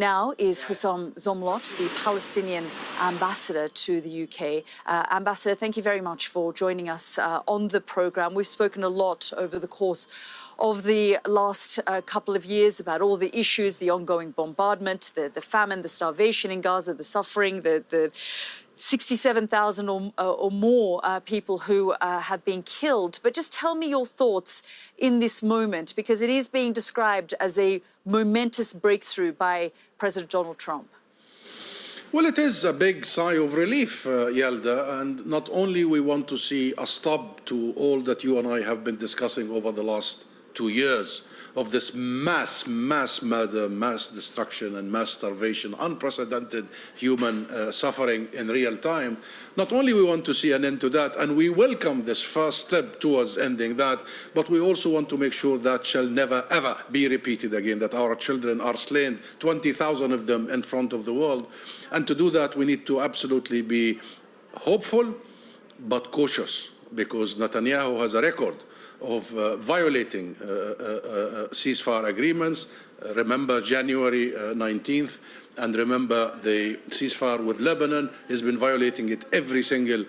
Now is Husam Zomlot, the Palestinian ambassador to the UK. Ambassador, thank you very much for joining us on the programme. We've spoken a lot over the course of the last couple of years about all the issues, the ongoing bombardment, the famine, the starvation in Gaza, the suffering, the 67,000 or more people who have been killed. But just tell me your thoughts in this moment, because it is being described as a momentous breakthrough by President Donald Trump. Well, it is a big sigh of relief, Yelda, and not only we want to see a stop to all that you and I have been discussing over the last 2 years of this mass murder, mass destruction and mass starvation, unprecedented human suffering in real time. Not only we want to see an end to that, and we welcome this first step towards ending that, but we also want to make sure that shall never ever be repeated again, that our children are slain, 20,000 of them in front of the world. And to do that, we need to absolutely be hopeful but cautious, because Netanyahu has a record of violating ceasefire agreements. Remember January 19th, and remember the ceasefire with Lebanon. Has been violating it every single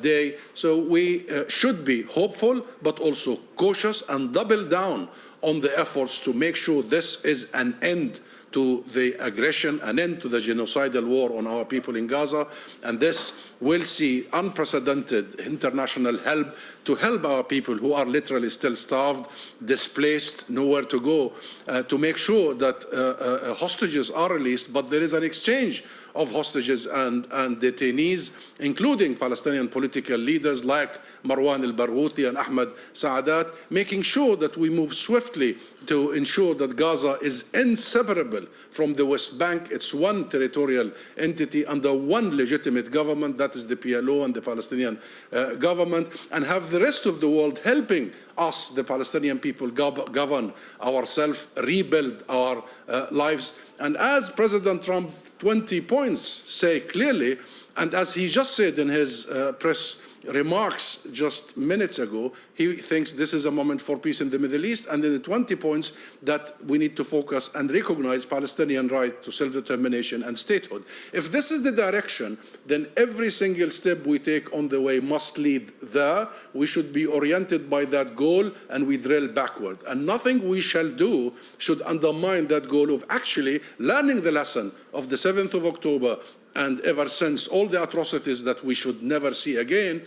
day. So we should be hopeful, but also cautious, and double down on the efforts to make sure this is an end to the aggression, an end to the genocidal war on our people in Gaza, and this will see unprecedented international help to help our people who are literally still starved, displaced, nowhere to go, to make sure that hostages are released, but there is an exchange of hostages and detainees, including Palestinian political leaders like Marwan Barghouti and Ahmed Saadat, making sure that we move swiftly to ensure that Gaza is inseparable from the West Bank. It's one territorial entity under one legitimate government, that is the PLO and the Palestinian government, and have the rest of the world helping us, the Palestinian people, govern ourselves, rebuild our lives. And as President Trump 20 points say clearly, and as he just said in his press remarks just minutes ago, he thinks this is a moment for peace in the Middle East, and in the 20 points that we need to focus and recognize Palestinian right to self-determination and statehood. If this is the direction, then every single step we take on the way must lead there. We should be oriented by that goal, and we drill backward. And nothing we shall do should undermine that goal of actually learning the lesson of the 7th of October and ever since all the atrocities that we should never see again.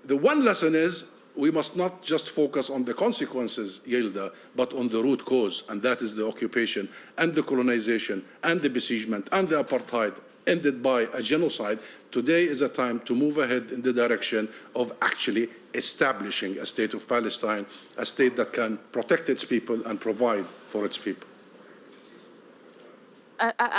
The one lesson is we must not just focus on the consequences, Yilda, but on the root cause, and that is the occupation and the colonization and the besiegement and the apartheid ended by a genocide. Today is a time to move ahead in the direction of actually establishing a state of Palestine, a state that can protect its people and provide for its people.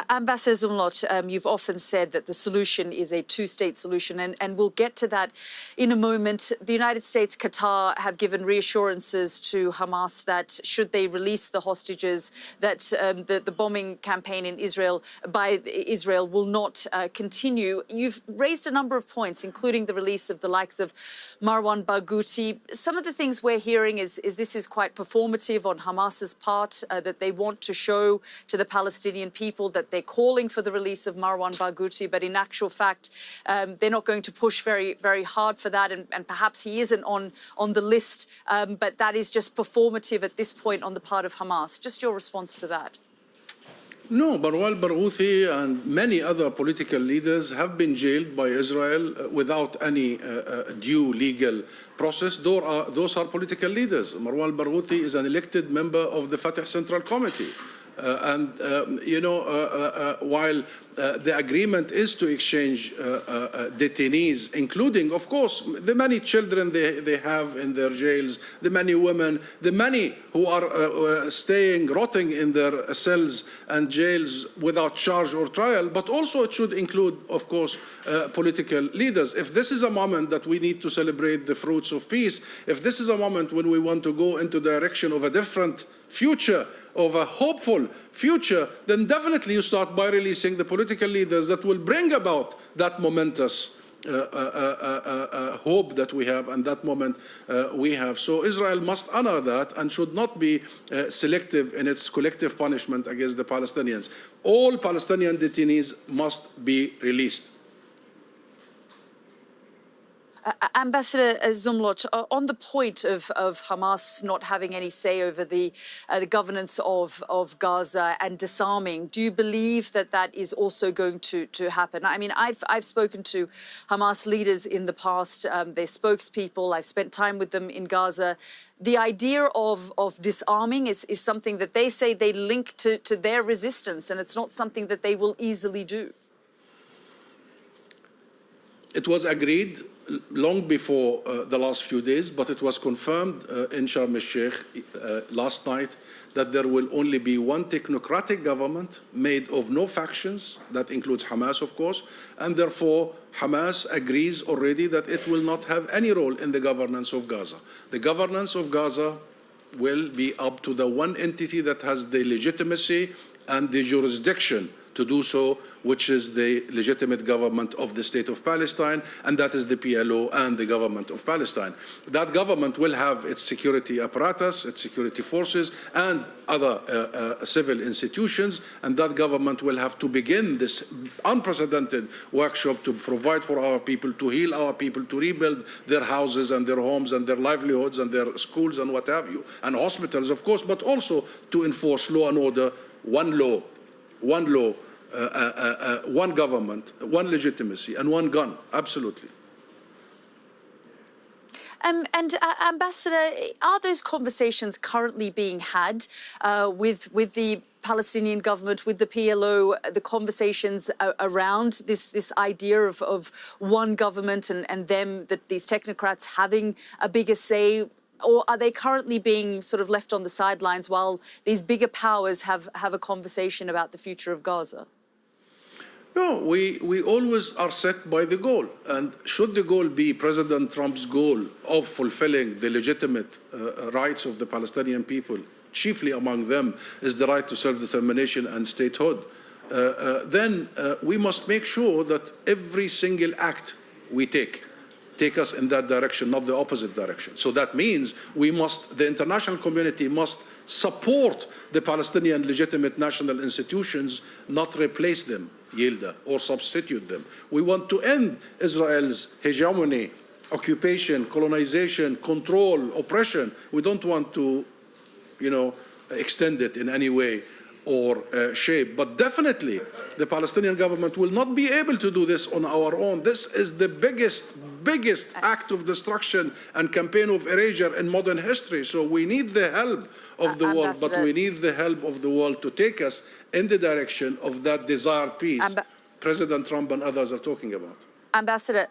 Ambassador Zomlot, you've often said that the solution is a two-state solution, and we'll get to that in a moment. The United States, Qatar have given reassurances to Hamas that should they release the hostages, that the bombing campaign in Israel by Israel will not continue. You've raised a number of points, including the release of the likes of Marwan Barghouti. Some of the things we're hearing is this is quite performative on Hamas's part, that they want to show to the Palestinian people that they're calling for the release of Marwan Barghouti, but in actual fact, they're not going to push very hard for that, and perhaps he isn't on the list, but that is just performative at this point on the part of Hamas. Just your response to that. No, Marwan Barghouti and many other political leaders have been jailed by Israel without any due legal process. Those are political leaders. Marwan Barghouti is an elected member of the Fatah Central Committee. While the agreement is to exchange detainees, including, of course, the many children they have in their jails, the many women, the many who are rotting in their cells and jails without charge or trial, but also it should include, of course, political leaders. If this is a moment that we need to celebrate the fruits of peace, if this is a moment when we want to go into the direction of a different future, of a hopeful future, then definitely you start by releasing the political leaders that will bring about that momentous hope that we have and that moment we have. So Israel must honor that and should not be selective in its collective punishment against the Palestinians. All Palestinian detainees must be released. Ambassador Zomlot, on the point of Hamas not having any say over the governance of Gaza and disarming, do you believe that that is also going to happen? I mean, I've spoken to Hamas leaders in the past, their spokespeople. I've spent time with them in Gaza. The idea of disarming is something that they say they link to their resistance, and it's not something that they will easily do. It was agreed long before the last few days, but it was confirmed in Sharm el-Sheikh last night that there will only be one technocratic government made of no factions. That includes Hamas, of course, and therefore Hamas agrees already that it will not have any role in the governance of Gaza. The governance of Gaza will be up to the one entity that has the legitimacy and the jurisdiction to do so, which is the legitimate government of the state of Palestine, and that is the PLO and the government of Palestine. That government will have its security apparatus, its security forces, and other civil institutions, and that government will have to begin this unprecedented workshop to provide for our people, to heal our people, to rebuild their houses and their homes and their livelihoods and their schools and what have you, and hospitals, of course, but also to enforce law and order, one law, one government, one legitimacy, and one gun. Absolutely. And Ambassador, are those conversations currently being had with the Palestinian government, with the PLO, the conversations around this idea of one government and them, that these technocrats having a bigger say? Or are they currently being sort of left on the sidelines while these bigger powers have a conversation about the future of Gaza? No, we always are set by the goal. And should the goal be President Trump's goal of fulfilling the legitimate rights of the Palestinian people, chiefly among them is the right to self-determination and statehood, then we must make sure that every single act we take us in that direction, not the opposite direction. So that means the international community must support the Palestinian legitimate national institutions, not replace them, Yilda, or substitute them. We want to end Israel's hegemony, occupation, colonization, control, oppression. We don't want to, extend it in any way or shape. But definitely, the Palestinian government will not be able to do this on our own. This is the biggest act of destruction and campaign of erasure in modern history. So we need the help of the world, but we need the help of the world to take us in the direction of that desired peace President Trump and others are talking about. Ambassador,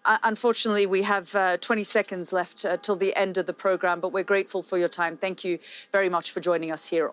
unfortunately, we have 20 seconds left till the end of the program, but we're grateful for your time. Thank you very much for joining us here